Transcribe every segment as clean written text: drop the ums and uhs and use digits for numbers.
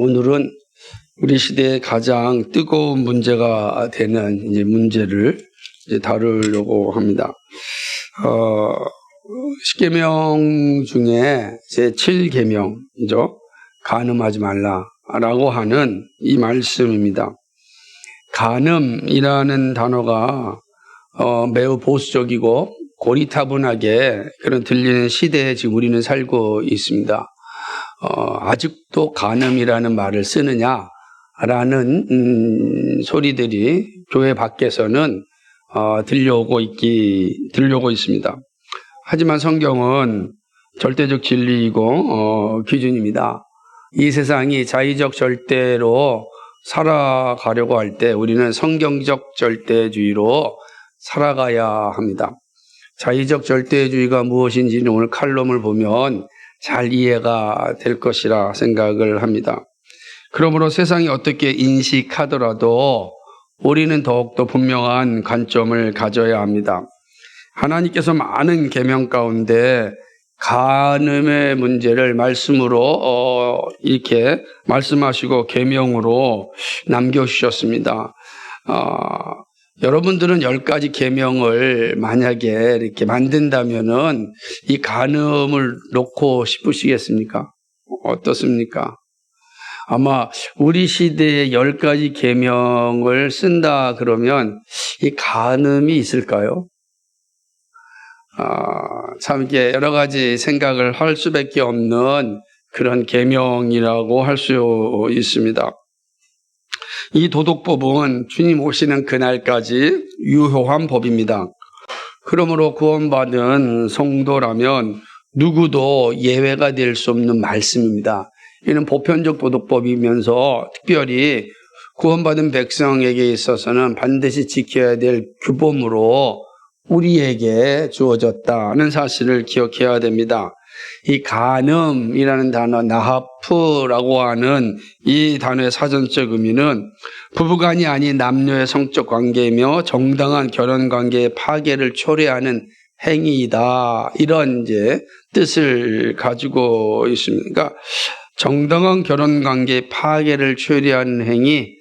오늘은 우리 시대의 가장 뜨거운 문제가 되는 문제를 다루려고 합니다. 10계명 중에 제 7계명이죠. 간음하지 말라라고 하는 이 말씀입니다. 간음이라는 단어가 매우 보수적이고 고리타분하게 그런 들리는 시대에 지금 우리는 살고 있습니다. 아직도 간음이라는 말을 쓰느냐라는 소리들이 교회 밖에서는 들려오고 있습니다. 하지만 성경은 절대적 진리이고 기준입니다. 이 세상이 자의적 절대로 살아가려고 할 때 우리는 성경적 절대주의로 살아가야 합니다. 자의적 절대주의가 무엇인지는 오늘 칼럼을 보면 잘 이해가 될 것이라 생각을 합니다. 그러므로 세상이 어떻게 인식하더라도 우리는 더욱더 분명한 관점을 가져야 합니다. 하나님께서 많은 계명 가운데 간음의 문제를 말씀으로 이렇게 말씀하시고 계명으로 남겨주셨습니다. 여러분들은 10가지 계명을 만약에 이렇게 만든다면은 이 간음을 놓고 싶으시겠습니까? 어떻습니까? 아마 우리 시대에 10가지 계명을 쓴다 그러면 이 간음이 있을까요? 참 이게 여러 가지 생각을 할 수밖에 없는 그런 계명이라고 할 수 있습니다. 이 도덕법은 주님 오시는 그날까지 유효한 법입니다. 그러므로 구원받은 성도라면 누구도 예외가 될 수 없는 말씀입니다. 이는 보편적 도덕법이면서 특별히 구원받은 백성에게 있어서는 반드시 지켜야 될 규범으로 우리에게 주어졌다는 사실을 기억해야 됩니다. 이 간음이라는 단어, 나하프라고 하는 이 단어의 사전적 의미는 부부간이 아닌 남녀의 성적 관계이며 정당한 결혼 관계의 파괴를 초래하는 행위이다. 이런 뜻을 가지고 있습니다. 그러니까 정당한 결혼 관계의 파괴를 초래하는 행위,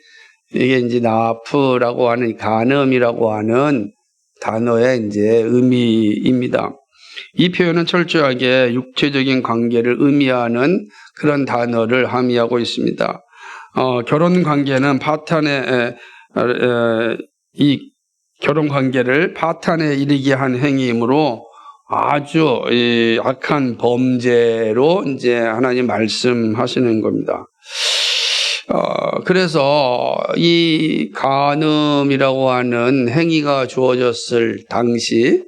이게 나하프라고 하는 간음이라고 하는 단어의 의미입니다. 이 표현은 철저하게 육체적인 관계를 의미하는 그런 단어를 함의하고 있습니다. 결혼 관계는 이 결혼 관계를 파탄에 이르게 한 행위이므로 아주 악한 범죄로 하나님 말씀하시는 겁니다. 그래서 이 간음이라고 하는 행위가 주어졌을 당시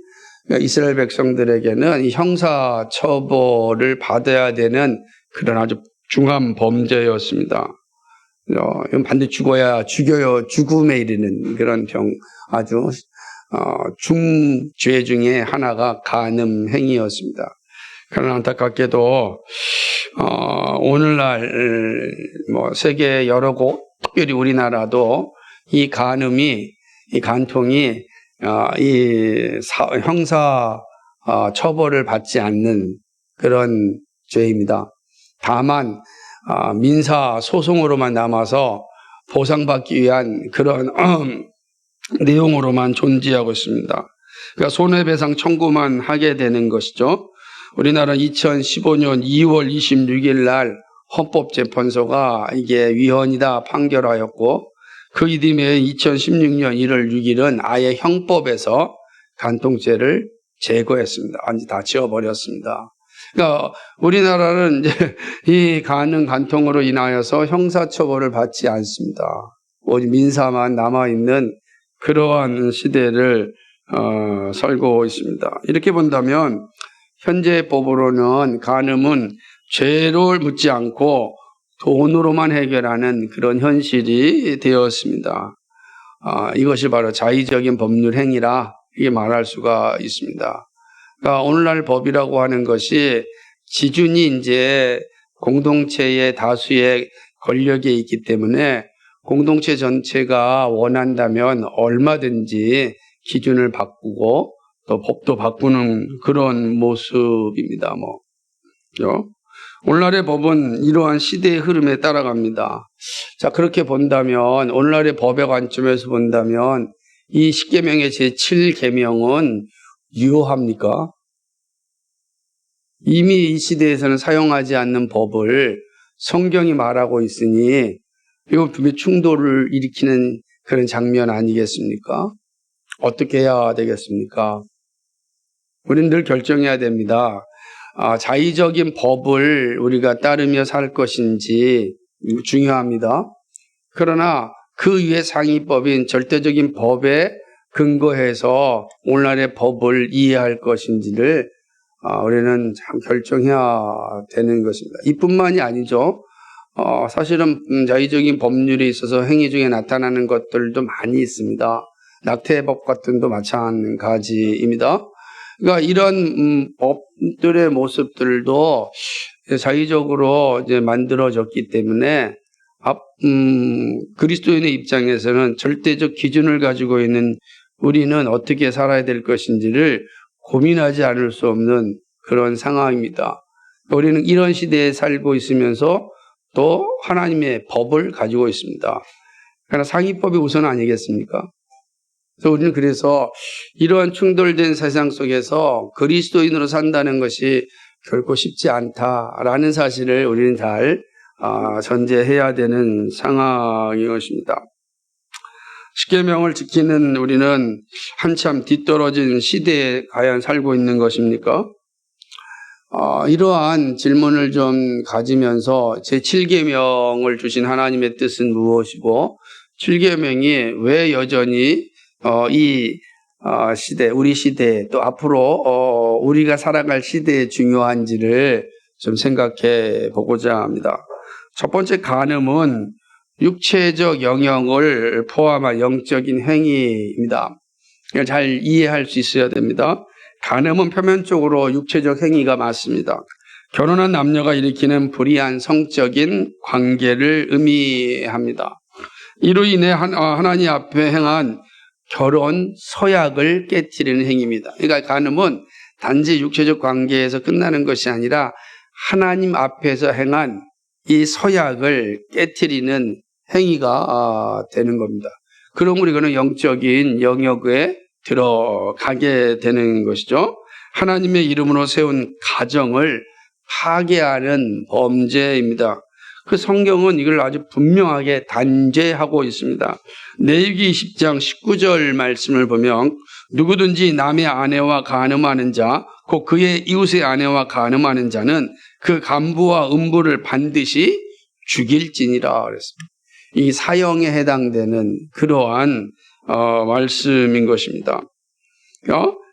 이스라엘 백성들에게는 형사 처벌을 받아야 되는 그런 아주 중한 범죄였습니다. 이건 반드시 죽여요. 죽음에 이르는 그런 아주 중죄 중에 하나가 간음 행위였습니다. 그러나 안타깝게도 오늘날 세계 여러 곳, 특별히 우리나라도 이 간통이 형사 처벌을 받지 않는 그런 죄입니다. 다만 민사 소송으로만 남아서 보상받기 위한 그런 내용으로만 존재하고 있습니다. 그러니까 손해배상 청구만 하게 되는 것이죠. 우리나라 2015년 2월 26일 날 헌법재판소가 이게 위헌이다 판결하였고 그 이듬해 2016년 1월 6일은 아예 형법에서 간통죄를 제거했습니다. 아니 다 지워버렸습니다. 그러니까 우리나라는 이 간통으로 인하여서 형사처벌을 받지 않습니다. 오직 민사만 남아있는 그러한 시대를 살고 있습니다. 이렇게 본다면 현재 법으로는 간음은 죄를 묻지 않고 돈으로만 해결하는 그런 현실이 되었습니다. 이것이 바로 자의적인 법률 행위라 이게 말할 수가 있습니다. 그러니까 오늘날 법이라고 하는 것이 기준이 공동체의 다수의 권력에 있기 때문에 공동체 전체가 원한다면 얼마든지 기준을 바꾸고 또 법도 바꾸는 그런 모습입니다. 그렇죠? 오늘날의 법은 이러한 시대의 흐름에 따라갑니다. 자, 그렇게 본다면, 오늘날의 법의 관점에서 본다면, 이 10계명의 제7계명은 유효합니까? 이미 이 시대에서는 사용하지 않는 법을 성경이 말하고 있으니, 이건 분명히 충돌을 일으키는 그런 장면 아니겠습니까? 어떻게 해야 되겠습니까? 우리는 늘 결정해야 됩니다. 자의적인 법을 우리가 따르며 살 것인지 중요합니다. 그러나 그 위에 상위법인 절대적인 법에 근거해서 오늘날의 법을 이해할 것인지를 우리는 참 결정해야 되는 것입니다. 이뿐만이 아니죠. 사실은 자의적인 법률에 있어서 행위 중에 나타나는 것들도 많이 있습니다. 낙태법 같은 것도 마찬가지입니다. 그러니까 이런 법들의 모습들도 자의적으로 이제 만들어졌기 때문에 그리스도인의 입장에서는 절대적 기준을 가지고 있는 우리는 어떻게 살아야 될 것인지를 고민하지 않을 수 없는 그런 상황입니다. 우리는 이런 시대에 살고 있으면서 또 하나님의 법을 가지고 있습니다. 그러나 상위법이 우선 아니겠습니까? 그래서 우리는 그래서 이러한 충돌된 세상 속에서 그리스도인으로 산다는 것이 결코 쉽지 않다라는 사실을 우리는 잘 전제해야 되는 상황인 것입니다. 십계명을 지키는 우리는 한참 뒤떨어진 시대에 과연 살고 있는 것입니까? 이러한 질문을 좀 가지면서 제7계명을 주신 하나님의 뜻은 무엇이고 7계명이 왜 여전히 이 시대, 우리 시대 또 앞으로 우리가 살아갈 시대에 중요한지를 좀 생각해 보고자 합니다. 첫 번째 간음은 육체적 영역을 포함한 영적인 행위입니다. 이걸 잘 이해할 수 있어야 됩니다. 간음은 표면적으로 육체적 행위가 맞습니다. 결혼한 남녀가 일으키는 불의한 성적인 관계를 의미합니다. 이로 인해 하나님 앞에 행한 결혼 서약을 깨트리는 행위입니다. 그러니까 간음은 단지 육체적 관계에서 끝나는 것이 아니라 하나님 앞에서 행한 이 서약을 깨트리는 행위가 되는 겁니다. 그럼 우리는 영적인 영역에 들어가게 되는 것이죠. 하나님의 이름으로 세운 가정을 파괴하는 범죄입니다. 그 성경은 이걸 아주 분명하게 단죄하고 있습니다. 레위기 20장 19절 말씀을 보면 누구든지 남의 아내와 간음하는 자, 곧 그의 이웃의 아내와 간음하는 자는 그 간부와 음부를 반드시 죽일지니라 그랬습니다. 이 사형에 해당되는 그러한 말씀인 것입니다.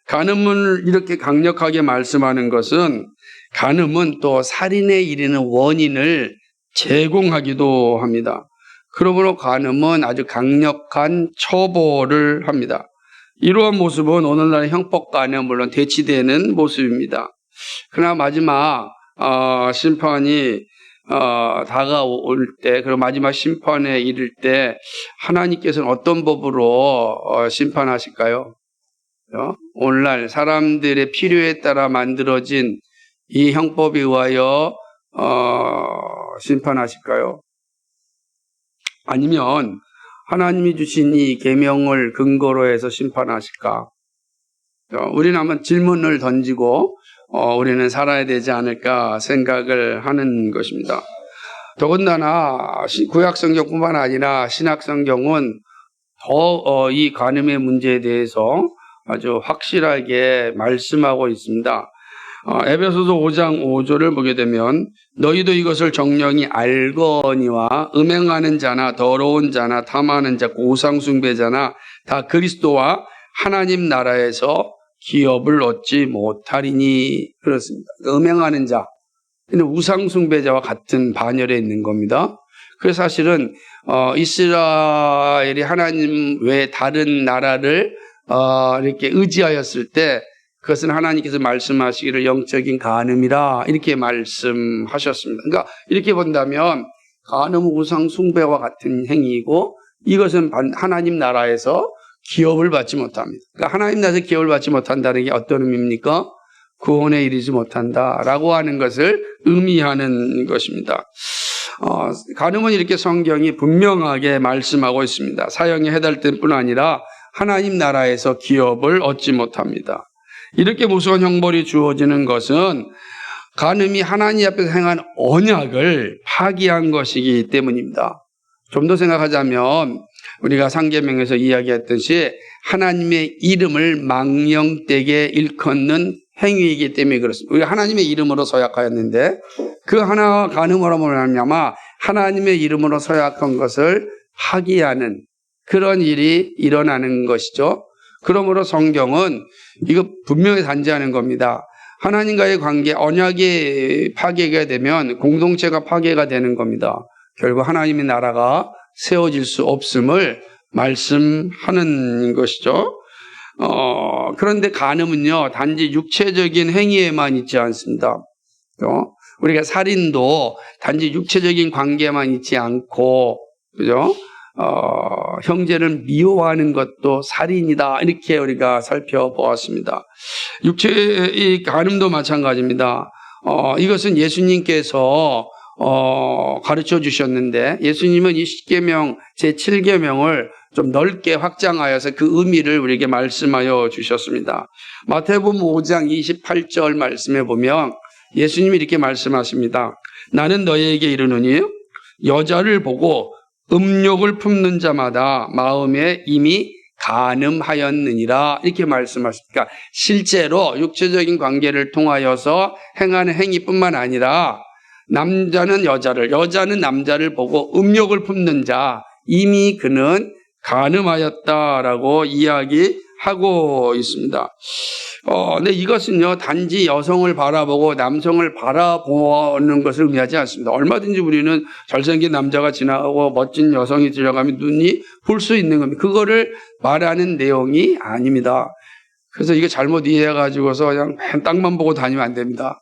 간음을 이렇게 강력하게 말씀하는 것은 간음은 또 살인에 이르는 원인을 제공하기도 합니다. 그러므로 간음은 아주 강력한 처벌을 합니다. 이러한 모습은 오늘날 형법과는 물론 대치되는 모습입니다. 그러나 마지막 심판이 다가올 때, 그리고 마지막 심판에 이를 때 하나님께서는 어떤 법으로 심판하실까요? 오늘날 사람들의 필요에 따라 만들어진 이 형법에 의하여 심판하실까요? 아니면 하나님이 주신 이 계명을 근거로 해서 심판하실까? 우리는 한번 질문을 던지고 우리는 살아야 되지 않을까 생각을 하는 것입니다. 더군다나 구약성경뿐만 아니라 신약성경은 더 이 간음의 문제에 대해서 아주 확실하게 말씀하고 있습니다. 에베소서 5장 5절을 보게 되면 너희도 이것을 정령이 알거니와 음행하는 자나 더러운 자나 탐하는 자 우상 숭배자나 다 그리스도와 하나님 나라에서 기업을 얻지 못하리니 그렇습니다. 음행하는 자, 우상 숭배자와 같은 반열에 있는 겁니다. 그래서 사실은 이스라엘이 하나님 외에 다른 나라를 이렇게 의지하였을 때 그것은 하나님께서 말씀하시기를 영적인 간음이라 이렇게 말씀하셨습니다. 그러니까 이렇게 본다면 간음은 우상 숭배와 같은 행위이고 이것은 하나님 나라에서 기업을 받지 못합니다. 그러니까 하나님 나라에서 기업을 받지 못한다는 게 어떤 의미입니까? 구원에 이르지 못한다라고 하는 것을 의미하는 것입니다. 간음은 이렇게 성경이 분명하게 말씀하고 있습니다. 사형에 해달될 뿐 아니라 하나님 나라에서 기업을 얻지 못합니다. 이렇게 무서운 형벌이 주어지는 것은 간음이 하나님 앞에서 행한 언약을 파기한 것이기 때문입니다. 좀 더 생각하자면 우리가 상계명에서 이야기했듯이 하나님의 이름을 망령되게 일컫는 행위이기 때문에 그렇습니다. 우리가 하나님의 이름으로 서약하였는데 그 하나 간음으로 말미암아 하나님의 이름으로 서약한 것을 파기하는 그런 일이 일어나는 것이죠. 그러므로 성경은 이거 분명히 단죄하는 겁니다. 하나님과의 관계, 언약이 파괴가 되면 공동체가 파괴가 되는 겁니다. 결국 하나님의 나라가 세워질 수 없음을 말씀하는 것이죠. 그런데 간음은요, 단지 육체적인 행위에만 있지 않습니다. 우리가 살인도 단지 육체적인 관계만 있지 않고, 그죠? 형제를 미워하는 것도 살인이다. 이렇게 우리가 살펴보았습니다. 이 간음도 마찬가지입니다. 이것은 예수님께서 가르쳐 주셨는데 예수님은 이 10계명, 제7계명을 좀 넓게 확장하여서 그 의미를 우리에게 말씀하여 주셨습니다. 마태복음 5장 28절 말씀에 보면 예수님이 이렇게 말씀하십니다. 나는 너희에게 이르노니 여자를 보고 음욕을 품는 자마다 마음에 이미 간음하였느니라 이렇게 말씀하십니까? 실제로 육체적인 관계를 통하여서 행하는 행위뿐만 아니라 남자는 여자를, 여자는 남자를 보고 음욕을 품는 자 이미 그는 간음하였다라고 이야기하고 있습니다. 근데 이것은요, 단지 여성을 바라보고 남성을 바라보는 것을 의미하지 않습니다. 얼마든지 우리는 잘생긴 남자가 지나가고 멋진 여성이 지나가면 눈이 볼 수 있는 겁니다. 그거를 말하는 내용이 아닙니다. 그래서 이거 잘못 이해해가지고서 그냥 땅만 보고 다니면 안 됩니다.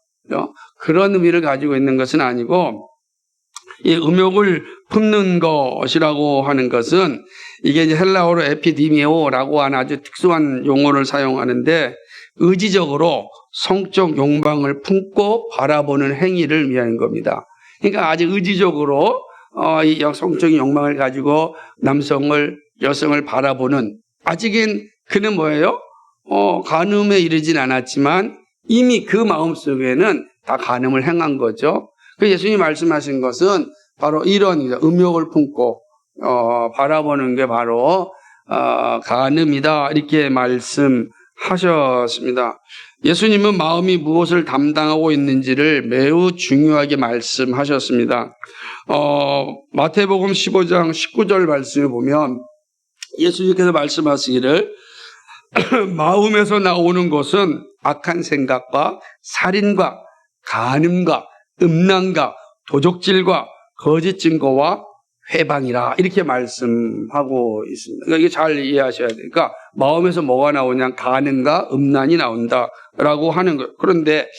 그런 의미를 가지고 있는 것은 아니고, 이 음욕을 품는 것이라고 하는 것은 이게 이제 헬라어로 에피디미오라고 하는 아주 특수한 용어를 사용하는데 의지적으로 성적 욕망을 품고 바라보는 행위를 의미하는 겁니다. 그러니까 아주 의지적으로 이 성적인 욕망을 가지고 여성을 바라보는, 아직은 그는 뭐예요? 간음에 이르진 않았지만 이미 그 마음속에는 다 간음을 행한 거죠. 그 예수님이 말씀하신 것은 바로 이런 음욕을 품고 바라보는 게 바로 간음이다 이렇게 말씀하셨습니다. 예수님은 마음이 무엇을 담당하고 있는지를 매우 중요하게 말씀하셨습니다. 마태복음 15장 19절 말씀을 보면 예수님께서 말씀하시기를 마음에서 나오는 것은 악한 생각과 살인과 간음과 음란과 도적질과 거짓 증거와 회방이라 이렇게 말씀하고 있습니다. 그러니까 이게 잘 이해하셔야 돼요. 그러니까 마음에서 뭐가 나오냐, 간음과 음란이 나온다라고 하는 거예요. 그런데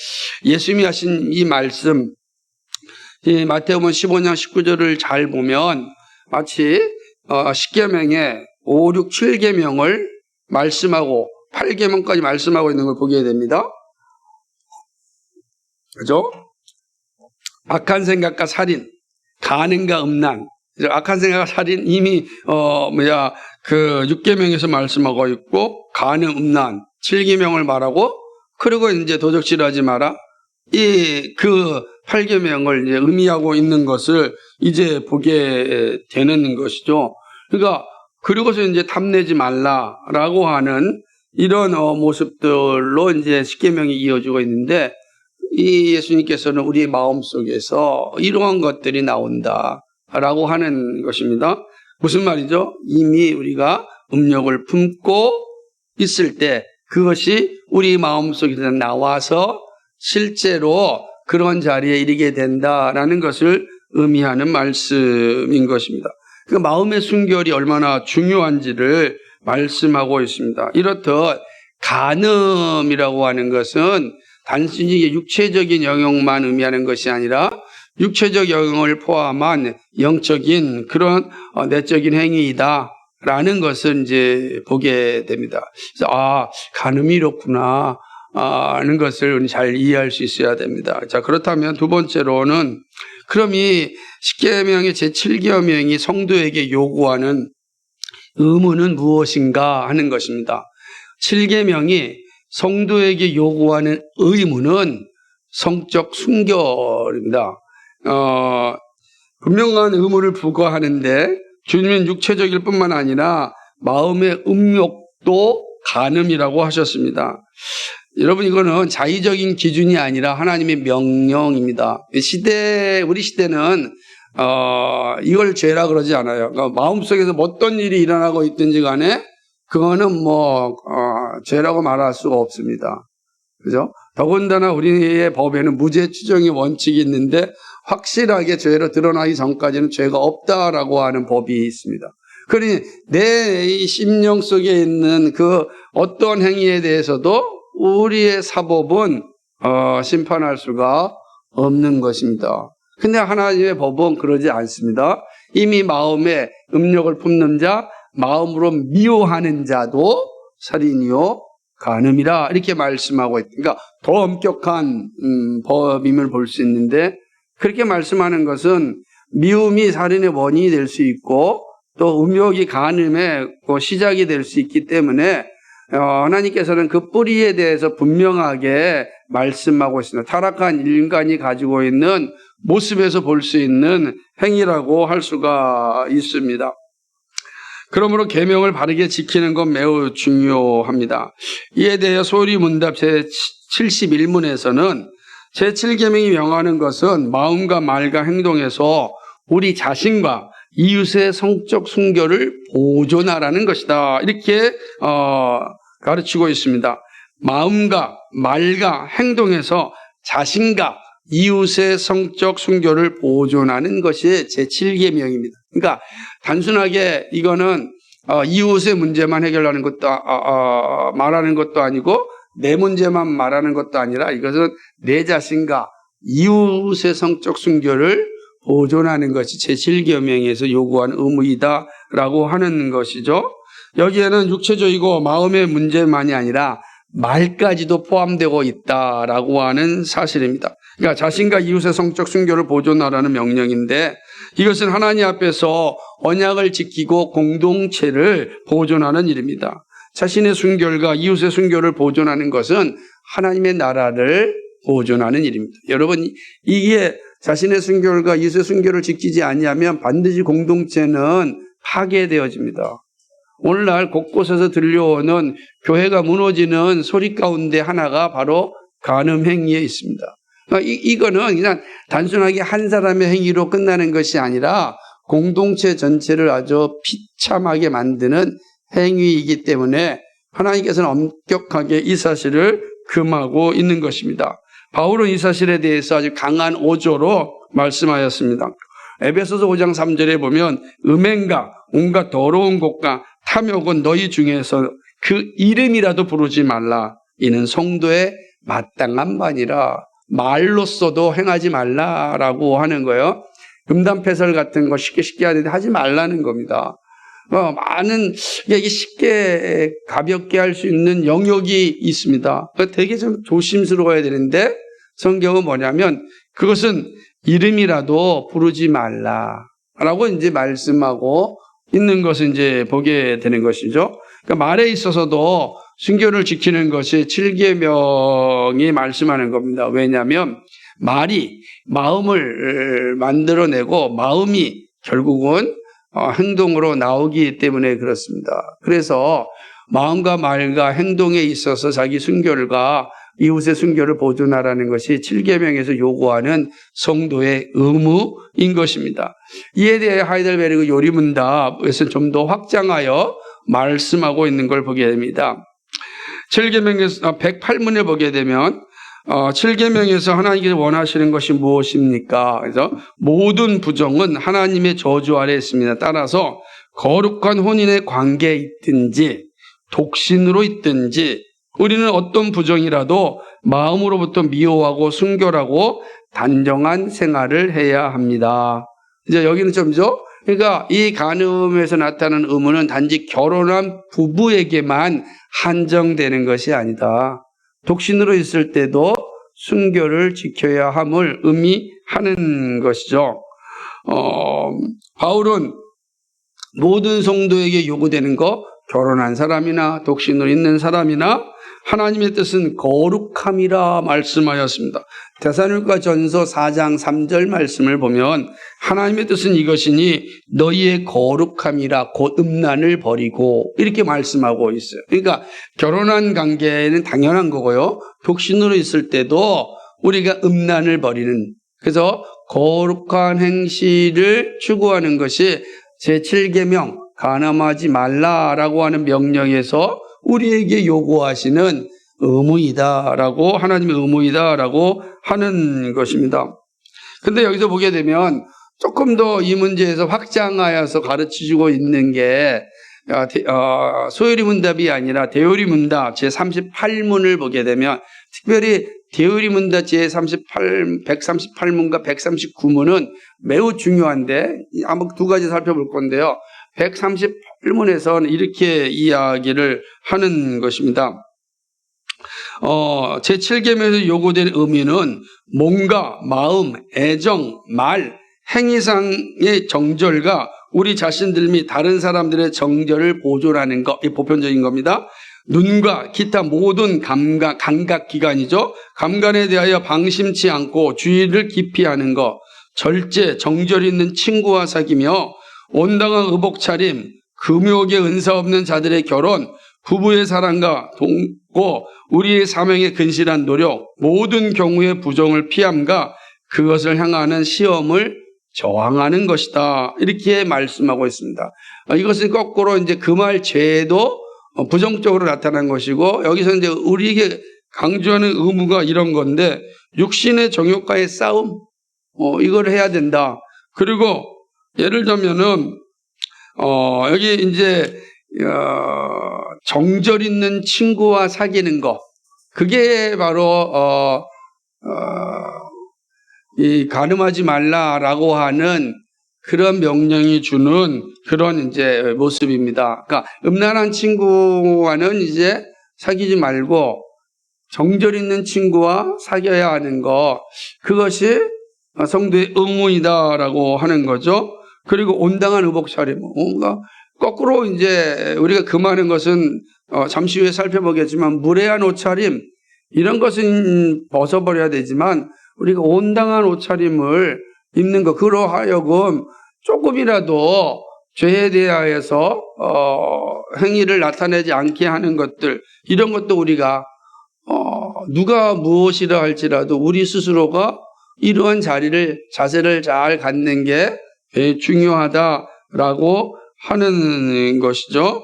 예수님이 하신 이 말씀, 이 마태복음 15장 19절을 잘 보면 마치 10계명에 5, 6, 7계명을 말씀하고 8계명까지 말씀하고 있는 걸 보게 됩니다. 그죠? 악한 생각과 살인, 간음과 음란. 악한 생각과 살인 이미 그 6계명에서 말씀하고 있고, 간음, 음란 7계명을 말하고, 그리고 이제 도적질하지 마라. 그 8계명을 이제 의미하고 있는 것을 이제 보게 되는 것이죠. 그러니까 그리고서 이제 탐내지 말라라고 하는 이런 모습들로 이제 10계명이 이어지고 있는데, 이 예수님께서는 우리의 마음 속에서 이러한 것들이 나온다라고 하는 것입니다. 무슨 말이죠? 이미 우리가 음욕을 품고 있을 때 그것이 우리 마음 속에서 나와서 실제로 그런 자리에 이르게 된다라는 것을 의미하는 말씀인 것입니다. 그 마음의 순결이 얼마나 중요한지를 말씀하고 있습니다. 이렇듯 간음이라고 하는 것은 단순히 육체적인 영역만 의미하는 것이 아니라 육체적 영역을 포함한 영적인 그런 내적인 행위이다라는 것을 이제 보게 됩니다. 그래서 간음이 이렇구나. 하는 것을 우리 잘 이해할 수 있어야 됩니다. 자, 그렇다면 두 번째로는 그럼 이 10계명의 제7계명이 성도에게 요구하는 의무는 무엇인가 하는 것입니다. 7계명이 성도에게 요구하는 의무는 성적 순결입니다. 분명한 의무를 부과하는데 주님은 육체적일 뿐만 아니라 마음의 음욕도 간음이라고 하셨습니다. 여러분, 이거는 자의적인 기준이 아니라 하나님의 명령입니다. 우리 시대는 이걸 죄라 그러지 않아요. 그러니까 마음속에서 어떤 일이 일어나고 있든지 간에 그거는 죄라고 말할 수가 없습니다. 그죠? 더군다나 우리의 법에는 무죄 추정의 원칙이 있는데 확실하게 죄로 드러나기 전까지는 죄가 없다라고 하는 법이 있습니다. 그러니 내 심령 속에 있는 그 어떤 행위에 대해서도 우리의 사법은 심판할 수가 없는 것입니다. 근데 하나님의 법은 그러지 않습니다. 이미 마음에 음욕을 품는 자, 마음으로 미워하는 자도 살인이요 간음이라 이렇게 말씀하고 있다. 그러니까 더 엄격한 법임을 볼 수 있는데, 그렇게 말씀하는 것은 미움이 살인의 원인이 될 수 있고 또 음욕이 간음의 시작이 될 수 있기 때문에 하나님께서는 그 뿌리에 대해서 분명하게 말씀하고 있습니다. 타락한 인간이 가지고 있는 모습에서 볼 수 있는 행위라고 할 수가 있습니다. 그러므로 계명을 바르게 지키는 건 매우 중요합니다. 이에 대해 소리문답 제71문에서는 제7계명이 명하는 것은 마음과 말과 행동에서 우리 자신과 이웃의 성적 순결을 보존하라는 것이다. 이렇게 가르치고 있습니다. 마음과 말과 행동에서 자신과 이웃의 성적 순결을 보존하는 것이 제7계명입니다. 그러니까 단순하게 이거는 이웃의 문제만 해결하는 것도 말하는 것도 아니고 내 문제만 말하는 것도 아니라 이것은 내 자신과 이웃의 성적 순결을 보존하는 것이 제7계명에서 요구한 의무이다라고 하는 것이죠. 여기에는 육체적이고 마음의 문제만이 아니라 말까지도 포함되고 있다라고 하는 사실입니다. 그러니까 자신과 이웃의 성적 순결을 보존하라는 명령인데, 이것은 하나님 앞에서 언약을 지키고 공동체를 보존하는 일입니다. 자신의 순결과 이웃의 순결을 보존하는 것은 하나님의 나라를 보존하는 일입니다. 여러분, 이게 자신의 순결과 이웃의 순결을 지키지 않으면 반드시 공동체는 파괴되어집니다. 오늘날 곳곳에서 들려오는 교회가 무너지는 소리 가운데 하나가 바로 간음 행위에 있습니다. 이거는 그냥 단순하게 한 사람의 행위로 끝나는 것이 아니라 공동체 전체를 아주 비참하게 만드는 행위이기 때문에 하나님께서는 엄격하게 이 사실을 금하고 있는 것입니다. 바울은 이 사실에 대해서 아주 강한 어조로 말씀하였습니다. 에베소서 5장 3절에 보면 음행과 온갖 더러운 것과 탐욕은 너희 중에서 그 이름이라도 부르지 말라. 이는 성도의 마땅한 바니라. 말로써도 행하지 말라라고 하는 거예요. 금단패설 같은 거 쉽게 하는데 하지 말라는 겁니다. 많은 이게 쉽게 가볍게 할 수 있는 영역이 있습니다. 되게 좀 조심스러워야 되는데 성경은 뭐냐면 그것은 이름이라도 부르지 말라라고 이제 말씀하고 있는 것을 이제 보게 되는 것이죠. 그러니까 말에 있어서도 순결을 지키는 것이 7계명이 말씀하는 겁니다. 왜냐하면 말이 마음을 만들어내고 마음이 결국은 행동으로 나오기 때문에 그렇습니다. 그래서 마음과 말과 행동에 있어서 자기 순결과 이웃의 순결을 보존하라는 것이 7계명에서 요구하는 성도의 의무인 것입니다. 이에 대해 하이델베르그 요리문답에서 좀 더 확장하여 말씀하고 있는 걸 보게 됩니다. 7계명에서 108문에 보게 되면 7계명에서 하나님께서 원하시는 것이 무엇입니까? 그래서 모든 부정은 하나님의 저주 아래 있습니다. 따라서 거룩한 혼인의 관계에 있든지 독신으로 있든지 우리는 어떤 부정이라도 마음으로부터 미워하고 순결하고 단정한 생활을 해야 합니다. 이제 여기는 좀죠. 그러니까 이 간음에서 나타나는 의무는 단지 결혼한 부부에게만 한정되는 것이 아니다. 독신으로 있을 때도 순교를 지켜야 함을 의미하는 것이죠. 바울은 모든 성도에게 요구되는 거, 결혼한 사람이나 독신으로 있는 사람이나 하나님의 뜻은 거룩함이라 말씀하였습니다. 데살로니가전서 4장 3절 말씀을 보면 하나님의 뜻은 이것이니 너희의 거룩함이라 곧 음란을 버리고 이렇게 말씀하고 있어요. 그러니까 결혼한 관계는 당연한 거고요. 독신으로 있을 때도 우리가 음란을 버리는, 그래서 거룩한 행실을 추구하는 것이 제7계명 간음하지 말라라고 하는 명령에서 우리에게 요구하시는 의무이다라고, 하나님의 의무이다라고 하는 것입니다. 근데 여기서 보게 되면 조금 더 이 문제에서 확장하여서 가르치고 있는 게 소요리문답이 아니라 대요리문답 제38문을 보게 되면, 특별히 대요리문답 제138문과 139문은 매우 중요한데 한번 두 가지 살펴볼 건데요. 138문에서는 이렇게 이야기를 하는 것입니다. 제7계명에서 요구된 의미는 몸과 마음, 애정, 말, 행위상의 정절과 우리 자신들 및 다른 사람들의 정절을 보존하는 것, 이 보편적인 겁니다. 눈과 기타 모든 감각기관이죠. 감관에 대하여 방심치 않고 주의를 깊이 하는 것, 절제, 정절 있는 친구와 사귀며 온당한 의복 차림, 금욕에 은사 없는 자들의 결혼, 부부의 사랑과 동고 우리의 사명에 근실한 노력, 모든 경우의 부정을 피함과 그것을 향하는 시험을 저항하는 것이다. 이렇게 말씀하고 있습니다. 이것은 거꾸로 이제 그 말 죄도 부정적으로 나타난 것이고, 여기서 이제 우리에게 강조하는 의무가 이런 건데, 육신의 정욕과의 싸움, 이걸 해야 된다. 그리고 예를 들면은 여기 이제 정절 있는 친구와 사귀는 거, 그게 바로 이 간음하지 말라라고 하는 그런 명령이 주는 그런 이제 모습입니다. 그러니까 음란한 친구와는 이제 사귀지 말고 정절 있는 친구와 사귀어야 하는 거, 그것이 성도의 의무이다라고 하는 거죠. 그리고 온당한 의복 차림, 뭔가 거꾸로 이제 우리가 금하는 것은 잠시 후에 살펴보겠지만 무례한 옷차림, 이런 것은 벗어버려야 되지만 우리가 온당한 옷차림을 입는 것, 그로 하여금 조금이라도 죄에 대하여서 행위를 나타내지 않게 하는 것들, 이런 것도 우리가 누가 무엇이라 할지라도 우리 스스로가 이러한 자세를 잘 갖는 게 중요하다라고 하는 것이죠.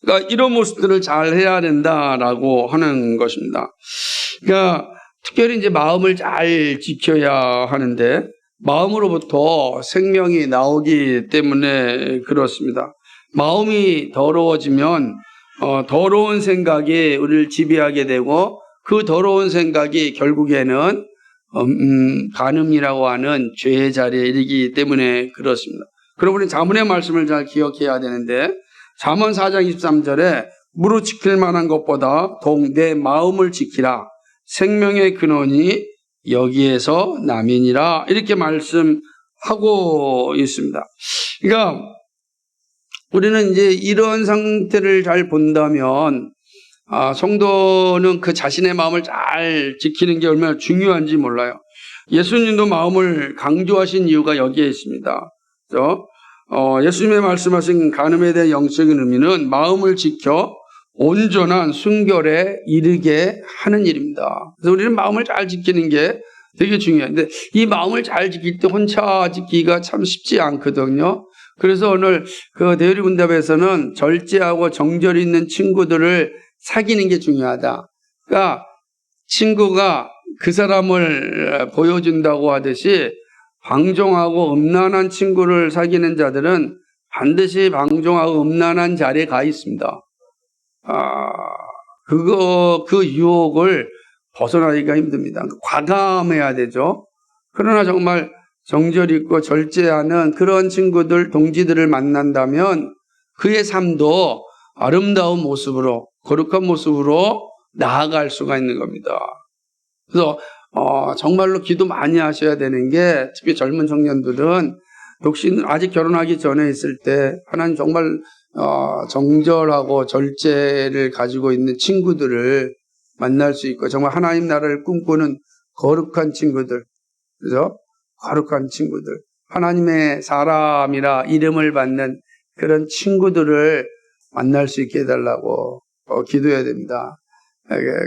그러니까 이런 모습들을 잘 해야 된다라고 하는 것입니다. 그러니까 특별히 이제 마음을 잘 지켜야 하는데, 마음으로부터 생명이 나오기 때문에 그렇습니다. 마음이 더러워지면 더러운 생각이 우리를 지배하게 되고, 그 더러운 생각이 결국에는 간음이라고 하는 죄의 자리에 이르기 때문에 그렇습니다. 그러므로 자문의 말씀을 잘 기억해야 되는데, 잠언 4장 23절에 무릇 지킬 만한 것보다 더욱 내 마음을 지키라. 생명의 근원이 여기에서 남이니라. 이렇게 말씀하고 있습니다. 그러니까 우리는 이제 이런 상태를 잘 본다면 성도는 그 자신의 마음을 잘 지키는 게 얼마나 중요한지 몰라요. 예수님도 마음을 강조하신 이유가 여기에 있습니다. 그래서 예수님의 말씀하신 간음에 대한 영적인 의미는 마음을 지켜 온전한 순결에 이르게 하는 일입니다. 그래서 우리는 마음을 잘 지키는 게 되게 중요한데, 이 마음을 잘 지킬 때 혼자 지키기가 참 쉽지 않거든요. 그래서 오늘 그 대요리문답에서는 절제하고 정절 있는 친구들을 사귀는 게 중요하다. 그러니까 친구가 그 사람을 보여준다고 하듯이 방종하고 음란한 친구를 사귀는 자들은 반드시 방종하고 음란한 자리에 가 있습니다. 그 유혹을 벗어나기가 힘듭니다. 과감해야 되죠. 그러나 정말 정절 있고 절제하는 그런 친구들, 동지들을 만난다면 그의 삶도 아름다운 모습으로, 거룩한 모습으로 나아갈 수가 있는 겁니다. 그래서 정말로 기도 많이 하셔야 되는 게, 특히 젊은 청년들은 독신 아직 결혼하기 전에 있을 때 하나님 정말 정절하고 절제를 가지고 있는 친구들을 만날 수 있고, 정말 하나님 나라를 꿈꾸는 거룩한 친구들, 그죠? 거룩한 친구들, 하나님의 사람이라 이름을 받는 그런 친구들을 만날 수 있게 해달라고 기도해야 됩니다.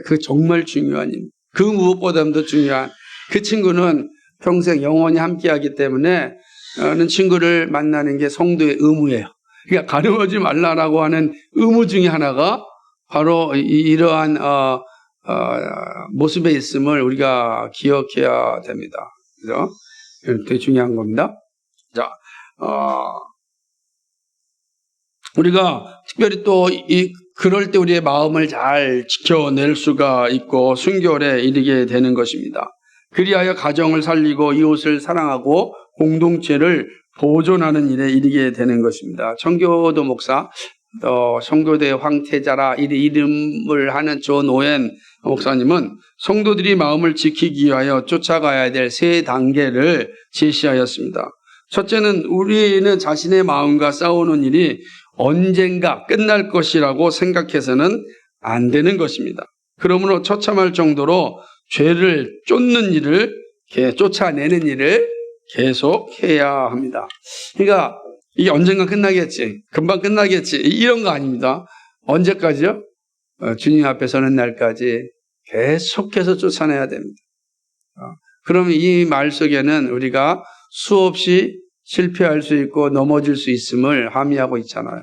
그 정말 중요한 일. 그 무엇보다도 중요한 그 친구는 평생 영원히 함께하기 때문에 는 친구를 만나는 게 성도의 의무예요. 그러니까 가려우지 말라라고 하는 의무 중에 하나가 바로 이러한 모습에 있음을 우리가 기억해야 됩니다. 그죠? 되게 중요한 겁니다. 자, 우리가 특별히 또 그럴 때 우리의 마음을 잘 지켜낼 수가 있고 순결에 이르게 되는 것입니다. 그리하여 가정을 살리고 이웃을 사랑하고 공동체를 보존하는 일에 이르게 되는 것입니다. 청교도 목사, 성교대 황태자라 이름을 하는 조노엔 목사님은 성도들이 마음을 지키기 위하여 쫓아가야 될 세 단계를 제시하였습니다. 첫째는 우리는 자신의 마음과 싸우는 일이 언젠가 끝날 것이라고 생각해서는 안 되는 것입니다. 그러므로 처참할 정도로 죄를 쫓는 일을, 쫓아내는 일을 계속해야 합니다. 그러니까 이게 언젠가 끝나겠지, 금방 끝나겠지, 이런 거 아닙니다. 언제까지요? 주님 앞에 서는 날까지 계속해서 쫓아내야 됩니다. 그러면 이 말 속에는 우리가 수없이 실패할 수 있고 넘어질 수 있음을 함의하고 있잖아요.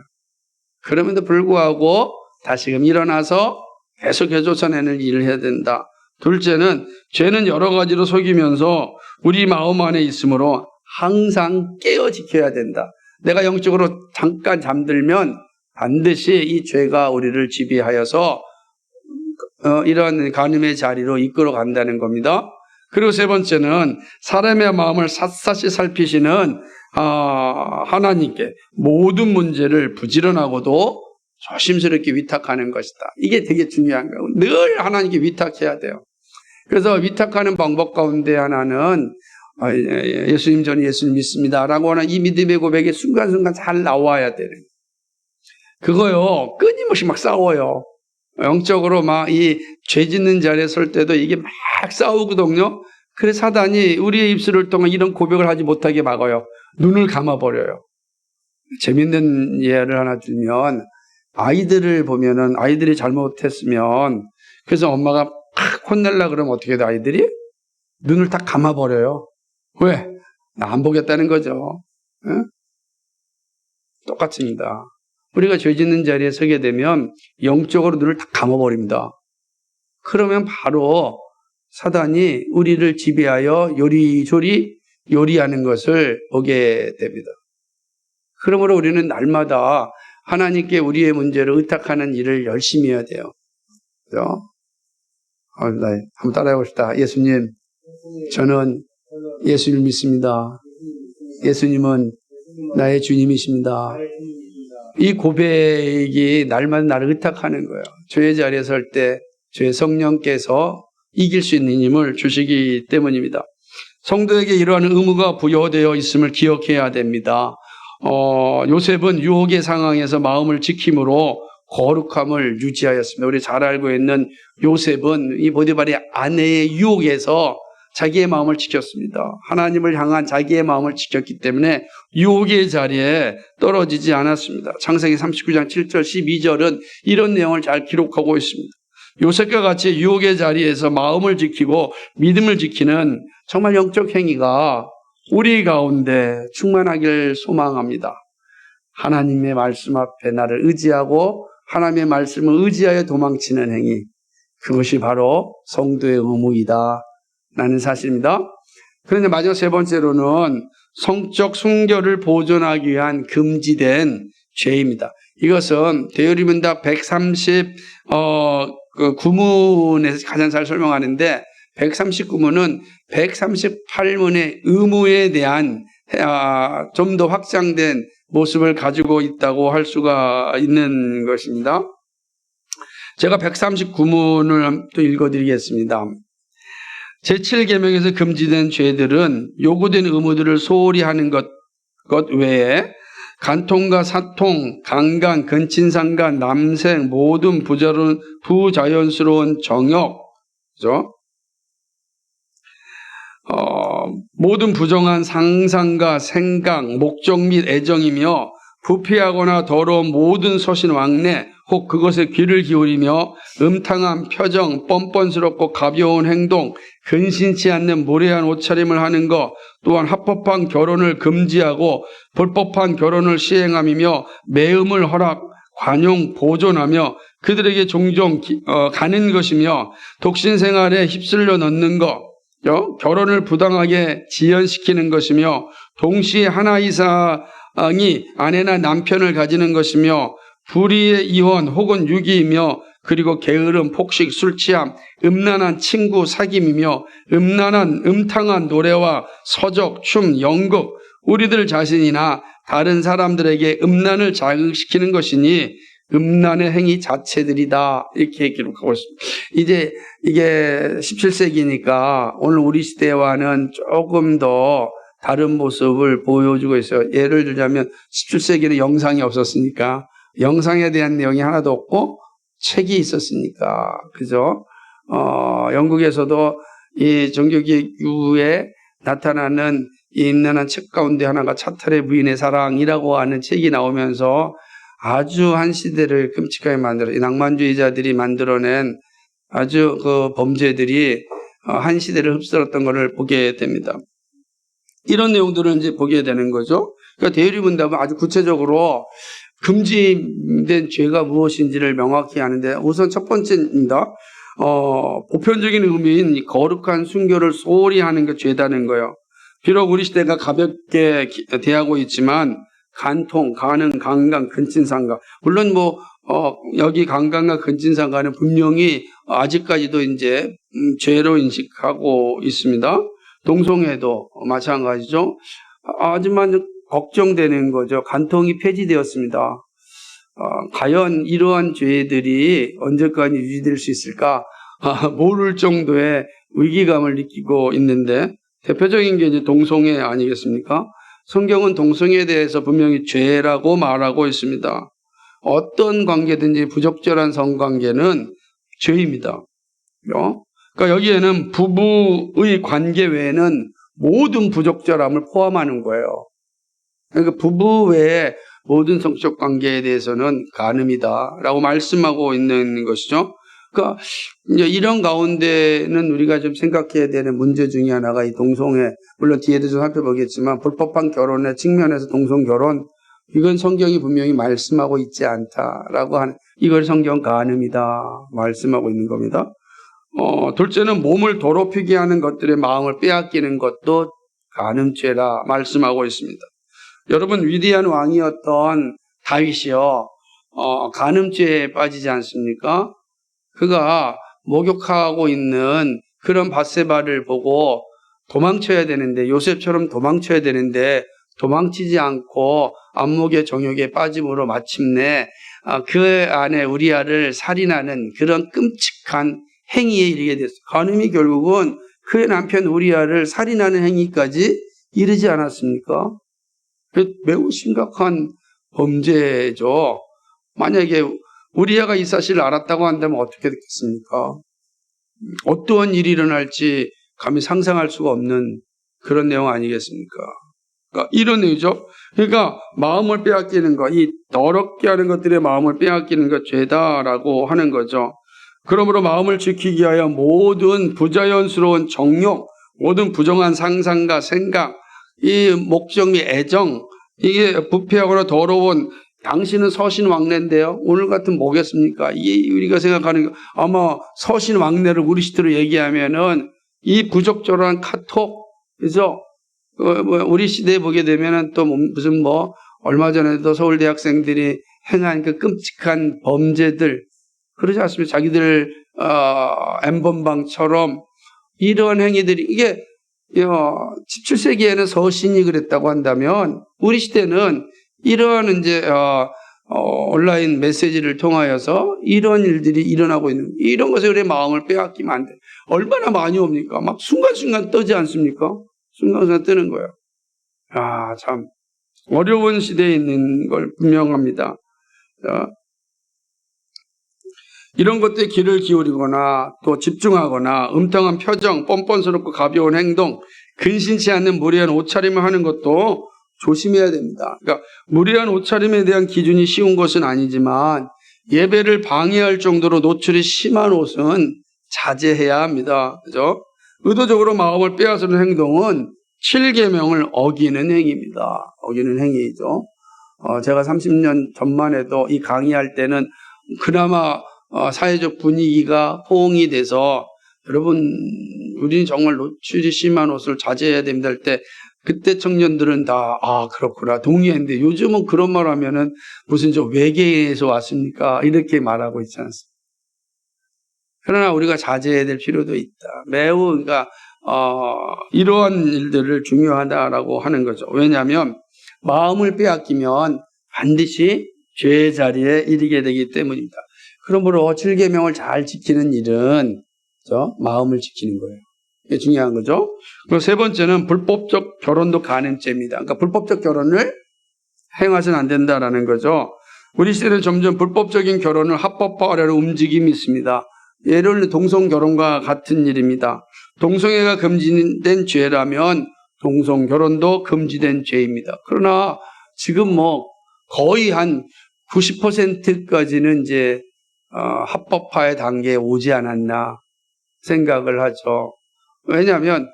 그럼에도 불구하고 다시금 일어나서 계속해서 쫓아내는 일을 해야 된다. 둘째는 죄는 여러 가지로 속이면서 우리 마음 안에 있으므로 항상 깨어 지켜야 된다. 내가 영적으로 잠깐 잠들면 반드시 이 죄가 우리를 지배하여서 이런 간음의 자리로 이끌어 간다는 겁니다. 그리고 세 번째는 사람의 마음을 샅샅이 살피시는 하나님께 모든 문제를 부지런하고도 조심스럽게 위탁하는 것이다. 이게 되게 중요한 거예요. 늘 하나님께 위탁해야 돼요. 그래서 위탁하는 방법 가운데 하나는 예수님, 저는 예수님 믿습니다라고 하는 이 믿음의 고백이 순간순간 잘 나와야 되는 거예요. 그거요, 끊임없이 막 싸워요. 영적으로 막 이 죄 짓는 자리에 설 때도 이게 막 싸우거든요. 그래서 사단이 우리의 입술을 통해 이런 고백을 하지 못하게 막아요. 눈을 감아버려요. 재밌는 예를 하나 주면, 아이들을 보면은 아이들이 잘못했으면 그래서 엄마가 팍 혼내려고 그러면 어떻게 돼, 아이들이? 눈을 딱 감아버려요. 왜? 나 안 보겠다는 거죠. 응? 똑같습니다. 우리가 죄 짓는 자리에 서게 되면 영적으로 눈을 딱 감아버립니다. 그러면 바로 사단이 우리를 지배하여 요리조리 요리하는 것을 보게 됩니다. 그러므로 우리는 날마다 하나님께 우리의 문제를 의탁하는 일을 열심히 해야 돼요. 그죠? 한번 따라해 봅시다. 예수님, 저는 예수를 믿습니다. 예수님은 나의 주님이십니다. 이 고백이 날마다 나를 의탁하는 거예요. 죄의 자리에 설 때 죄의 성령께서 이길 수 있는 힘을 주시기 때문입니다. 성도에게 이러한 의무가 부여되어 있음을 기억해야 됩니다. 요셉은 유혹의 상황에서 마음을 지킴으로 거룩함을 유지하였습니다. 우리 잘 알고 있는 요셉은 이 보디발의 아내의 유혹에서 자기의 마음을 지켰습니다. 하나님을 향한 자기의 마음을 지켰기 때문에 유혹의 자리에 떨어지지 않았습니다. 창세기 39장 7절 12절은 이런 내용을 잘 기록하고 있습니다. 요셉과 같이 유혹의 자리에서 마음을 지키고 믿음을 지키는 정말 영적 행위가 우리 가운데 충만하길 소망합니다. 하나님의 말씀 앞에 나를 의지하고 하나님의 말씀을 의지하여 도망치는 행위, 그것이 바로 성도의 의무이다 라는 사실입니다. 그런데 마지막 세 번째로는 성적 순결을 보존하기 위한 금지된 죄입니다. 이것은 대요리문답 139문에서 가장 잘 설명하는데 139문은 138문의 의무에 대한 좀 더 확장된 모습을 가지고 있다고 할 수가 있는 것입니다. 제가 139문을 또 읽어드리겠습니다. 제7계명에서 금지된 죄들은 요구된 의무들을 소홀히 하는 것 외에 간통과 사통, 강간, 근친상간, 남생, 모든 부자연스러운 정욕, 그죠? 모든 부정한 상상과 생각, 목적 및 애정이며 부패하거나 더러운 모든 서신 왕래 혹 그것에 귀를 기울이며 음탕한 표정, 뻔뻔스럽고 가벼운 행동, 근신치 않는 무례한 옷차림을 하는 것, 또한 합법한 결혼을 금지하고 불법한 결혼을 시행함이며 매음을 허락, 관용, 보존하며 그들에게 종종 가는 것이며 독신 생활에 휩쓸려 넣는 것, 결혼을 부당하게 지연시키는 것이며 동시에 하나 이상이 아내나 남편을 가지는 것이며 불의의 이혼 혹은 유기이며 그리고 게으름, 폭식, 술취함, 음란한 친구 사귐이며 음탕한 노래와 서적, 춤, 연극, 우리들 자신이나 다른 사람들에게 음란을 자극시키는 것이니 음란의 행위 자체들이다. 이렇게 기록하고 있습니다. 이제 이게 17세기니까 오늘 우리 시대와는 조금 더 다른 모습을 보여주고 있어요. 예를 들자면 17세기는 영상이 없었으니까 영상에 대한 내용이 하나도 없고 책이 있었으니까, 그죠? 영국에서도 이 종교개혁 이후에 나타나는 이 임난한 책 가운데 하나가 차탈의 부인의 사랑이라고 하는 책이 나오면서 아주 한 시대를 끔찍하게 만들어, 이 낭만주의자들이 만들어낸 아주 그 범죄들이 한 시대를 흡수했던 것을 보게 됩니다. 이런 내용들을 이제 보게 되는 거죠. 그러니까 대리문답은 아주 구체적으로 금지된 죄가 무엇인지를 명확히 하는데, 우선 첫 번째입니다. 보편적인 의미인 거룩한 순교를 소홀히 하는 게 죄다는 거예요. 비록 우리 시대가 가볍게 대하고 있지만 간통, 간음, 강간, 근친상간, 물론 여기 강간과 근친상간은 분명히 아직까지도 이제 죄로 인식하고 있습니다. 동성애도 마찬가지죠. 하지만 걱정되는 거죠. 간통이 폐지되었습니다. 과연 이러한 죄들이 언제까지 유지될 수 있을까? 모를 정도의 위기감을 느끼고 있는데, 대표적인 게 이제 동성애 아니겠습니까? 성경은 동성애에 대해서 분명히 죄라고 말하고 있습니다. 어떤 관계든지 부적절한 성관계는 죄입니다. 그러니까 여기에는 부부의 관계 외에는 모든 부적절함을 포함하는 거예요. 그러니까 부부 외에 모든 성적 관계에 대해서는 간음이다라고 말씀하고 있는 것이죠. 그러니까 이제 이런 가운데는 우리가 좀 생각해야 되는 문제 중에 하나가 이 동성애, 물론 뒤에도 좀 살펴보겠지만 불법한 결혼의 측면에서 동성결혼, 이건 성경이 분명히 말씀하고 있지 않다라고 하는, 이걸 성경 간음이다 말씀하고 있는 겁니다. 둘째는 몸을 더럽히게 하는 것들의 마음을 빼앗기는 것도 간음죄라 말씀하고 있습니다. 여러분, 위대한 왕이었던 다윗이요, 간음죄에 빠지지 않습니까? 그가 목욕하고 있는 그런 밧세바를 보고 도망쳐야 되는데, 요셉처럼 도망쳐야 되는데 도망치지 않고 안목의 정욕에 빠짐으로 마침내 그 안에 우리아를 살인하는 그런 끔찍한 행위에 이르게 됐어요. 간음이 결국은 그의 남편 우리아를 살인하는 행위까지 이르지 않았습니까? 매우 심각한 범죄죠. 만약에 우리아가 이 사실을 알았다고 한다면 어떻게 됐겠습니까? 어떠한 일이 일어날지 감히 상상할 수가 없는 그런 내용 아니겠습니까? 그러니까 이런 의죠. 그러니까 마음을 빼앗기는 것, 이 더럽게 하는 것들의 마음을 빼앗기는 것 죄다라고 하는 거죠. 그러므로 마음을 지키기 위하여 모든 부자연스러운 정욕, 모든 부정한 상상과 생각, 이 목적 및 애정, 이게 부패하거나 더러운, 당신은 서신 왕래인데요. 오늘 같은 뭐겠습니까? 이게 우리가 생각하는 거, 아마 서신 왕래를 우리 시대로 얘기하면은 이 부적절한 카톡, 그죠? 우리 시대에 보게 되면은 또 무슨 얼마 전에도 서울대 학생들이 행한 그 끔찍한 범죄들, 그러지 않습니까? 자기들 엠번방처럼 이런 행위들이, 이게 17세기에는 서신이 그랬다고 한다면 우리 시대는 이러한 이제 온라인 메시지를 통하여서 이런 일들이 일어나고 있는 이런 것에 우리의 마음을 빼앗기면 안 돼. 얼마나 많이 옵니까? 막 순간순간 뜨지 않습니까? 순간순간 뜨는 거예요. 참 어려운 시대에 있는 걸 분명합니다. 이런 것들에 귀를 기울이거나 또 집중하거나 음탕한 표정, 뻔뻔스럽고 가벼운 행동, 근신치 않는 무례한 옷차림을 하는 것도 조심해야 됩니다. 그러니까 무례한 옷차림에 대한 기준이 쉬운 것은 아니지만 예배를 방해할 정도로 노출이 심한 옷은 자제해야 합니다. 그죠? 의도적으로 마음을 빼앗는 행동은 7계명을 어기는 행위입니다. 어기는 행위죠. 제가 30년 전만 해도 이 강의할 때는 그나마 사회적 분위기가 호응이 돼서 여러분 우리는 정말 노출이 심한 옷을 자제해야 됩니다 할 때 그때 청년들은 다 그렇구나 동의했는데 요즘은 그런 말 하면은 무슨 저 외계에서 왔습니까? 이렇게 말하고 있지 않습니까? 그러나 우리가 자제해야 될 필요도 있다. 매우 그러니까 이러한 일들을 중요하다라고 하는 거죠. 왜냐하면 마음을 빼앗기면 반드시 죄의 자리에 이르게 되기 때문입니다. 그러므로 7계명을 잘 지키는 일은 마음을 지키는 거예요. 이게 중요한 거죠. 그리고 세 번째는 불법적 결혼도 간음죄입니다. 그러니까 불법적 결혼을 행하셔는 안 된다라는 거죠. 우리 시대는 점점 불법적인 결혼을 합법화하려는 움직임이 있습니다. 예를 들어 동성결혼과 같은 일입니다. 동성애가 금지된 죄라면 동성결혼도 금지된 죄입니다. 그러나 지금 거의 한 90%까지는 이제 합법화의 단계에 오지 않았나 생각을 하죠. 왜냐하면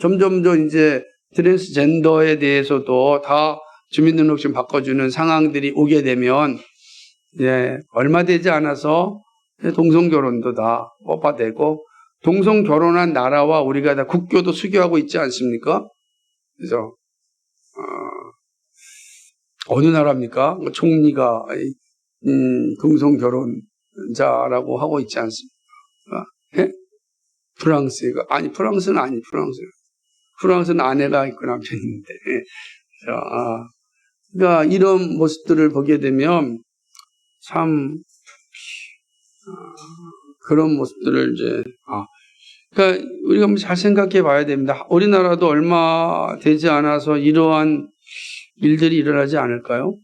점점 더 이제 트랜스젠더에 대해서도 다 주민등록증 바꿔주는 상황들이 오게 되면 얼마 되지 않아서 동성결혼도 다 법화되고 동성결혼한 나라와 우리가 다 국교도 수교하고 있지 않습니까? 그래서 어느 나라입니까? 총리가 동성결혼자라고 하고 있지 않습니까? 프랑스가 프랑스는 프랑스는 아내가 있고 남편이 있는데 그러니까 이런 모습들을 보게 되면 참 그런 모습들을 이제 그러니까 우리가 한번 잘 생각해 봐야 됩니다. 우리나라도 얼마 되지 않아서 이러한 일들이 일어나지 않을까요?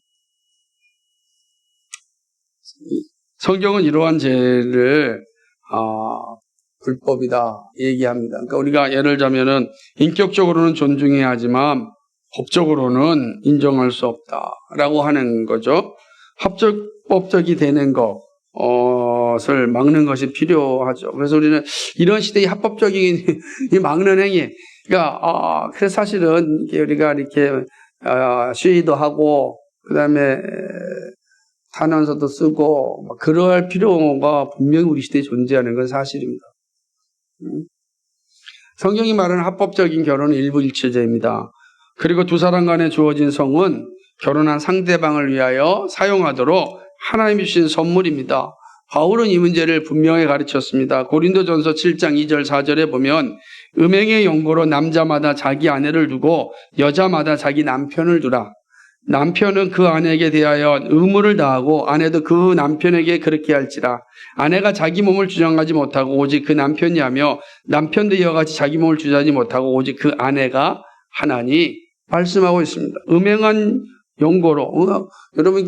성경은 이러한 죄를 불법이다 얘기합니다. 그러니까 우리가 예를 들자면은 인격적으로는 존중해야 하지만 법적으로는 인정할 수 없다라고 하는 거죠. 합법적이 되는 것을 막는 것이 필요하죠. 그래서 우리는 이런 시대의 합법적인 막는 행위, 그러니까 그래서 사실은 우리가 이렇게 시위도 하고 그다음에 탄원서도 쓰고 그럴 필요가 분명히 우리 시대에 존재하는 건 사실입니다. 성경이 말하는 합법적인 결혼은 일부일체제입니다. 그리고 두 사람 간에 주어진 성은 결혼한 상대방을 위하여 사용하도록 하나님이 주신 선물입니다. 바울은 이 문제를 분명히 가르쳤습니다. 고린도전서 7장 2절 4절에 보면 음행의 연고로 남자마다 자기 아내를 두고 여자마다 자기 남편을 두라. 남편은 그 아내에게 대하여 의무를 다하고 아내도 그 남편에게 그렇게 할지라. 아내가 자기 몸을 주장하지 못하고 오직 그 남편이 하며 남편도 이와 같이 자기 몸을 주장하지 못하고 오직 그 아내가 하나니 말씀하고 있습니다. 음행한 연고로 여러분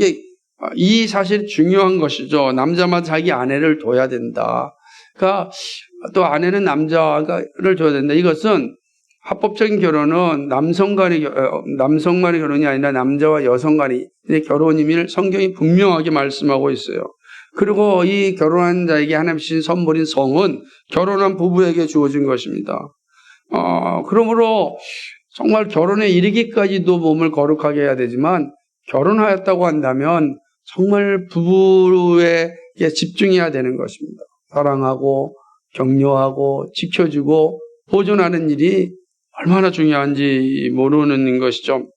이 사실 중요한 것이죠. 남자마다 자기 아내를 둬야 된다. 그러니까 또 아내는 남자를 둬야 된다. 이것은 합법적인 결혼은 남성 간의 결혼이 아니라 남자와 여성 간의 결혼임을 성경이 분명하게 말씀하고 있어요. 그리고 이 결혼한 자에게 하나님 주신 선물인 성은 결혼한 부부에게 주어진 것입니다. 그러므로 정말 결혼에 이르기까지도 몸을 거룩하게 해야 되지만 결혼하였다고 한다면 정말 부부에게 집중해야 되는 것입니다. 사랑하고 격려하고 지켜주고 보존하는 일이 얼마나 중요한지 모르는 것이죠.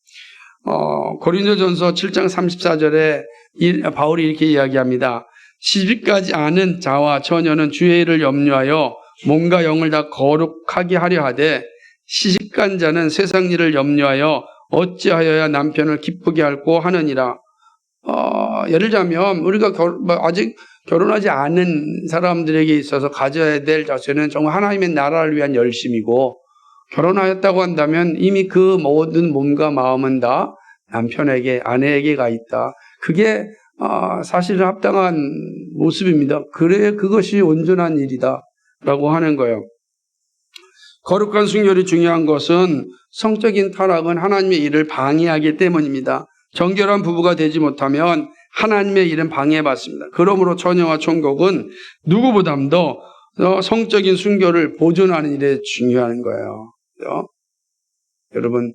고린도전서 7장 34절에 바울이 이렇게 이야기합니다. 시집가지 않은 자와 처녀는 주의 일을 염려하여 몸과 영을 다 거룩하게 하려 하되 시집간 자는 세상 일을 염려하여 어찌하여야 남편을 기쁘게 할꼬 하느니라. 예를 들자면 우리가 아직 결혼하지 않은 사람들에게 있어서 가져야 될 자세는 정말 하나님의 나라를 위한 열심이고, 결혼하였다고 한다면 이미 그 모든 몸과 마음은 다 남편에게, 아내에게 가 있다. 그게 사실은 합당한 모습입니다. 그래, 그것이 온전한 일이다 라고 하는 거예요. 거룩한 순결이 중요한 것은 성적인 타락은 하나님의 일을 방해하기 때문입니다. 정결한 부부가 되지 못하면 하나님의 일은 방해받습니다. 그러므로 처녀와 총각은 누구보다도 성적인 순결을 보존하는 일에 중요한 거예요. 그렇죠? 여러분,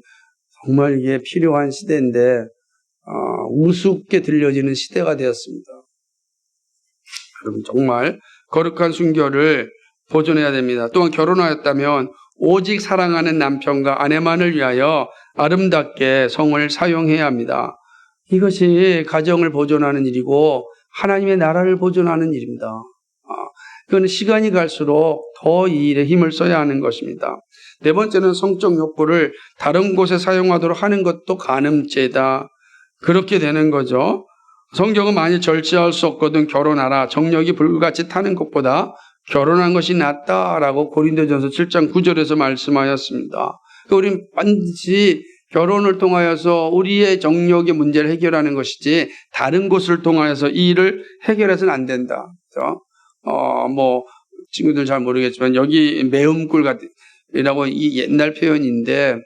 정말 이게 필요한 시대인데 우습게 들려지는 시대가 되었습니다. 여러분, 정말 거룩한 순결을 보존해야 됩니다. 또한 결혼하였다면 오직 사랑하는 남편과 아내만을 위하여 아름답게 성을 사용해야 합니다. 이것이 가정을 보존하는 일이고 하나님의 나라를 보존하는 일입니다. 그건 시간이 갈수록 더 이 일에 힘을 써야 하는 것입니다. 네 번째는 성적 욕구를 다른 곳에 사용하도록 하는 것도 간음죄다. 그렇게 되는 거죠. 성경은 만일 절제할 수 없거든 결혼하라. 정력이 불같이 타는 것보다 결혼한 것이 낫다라고 고린도전서 7장 9절에서 말씀하였습니다. 우리는 반드시 결혼을 통하여서 우리의 정력의 문제를 해결하는 것이지 다른 곳을 통하여서 이 일을 해결해서는 안 된다. 그렇죠? 친구들 잘 모르겠지만 여기 매음꿀 같이라고 이 옛날 표현인데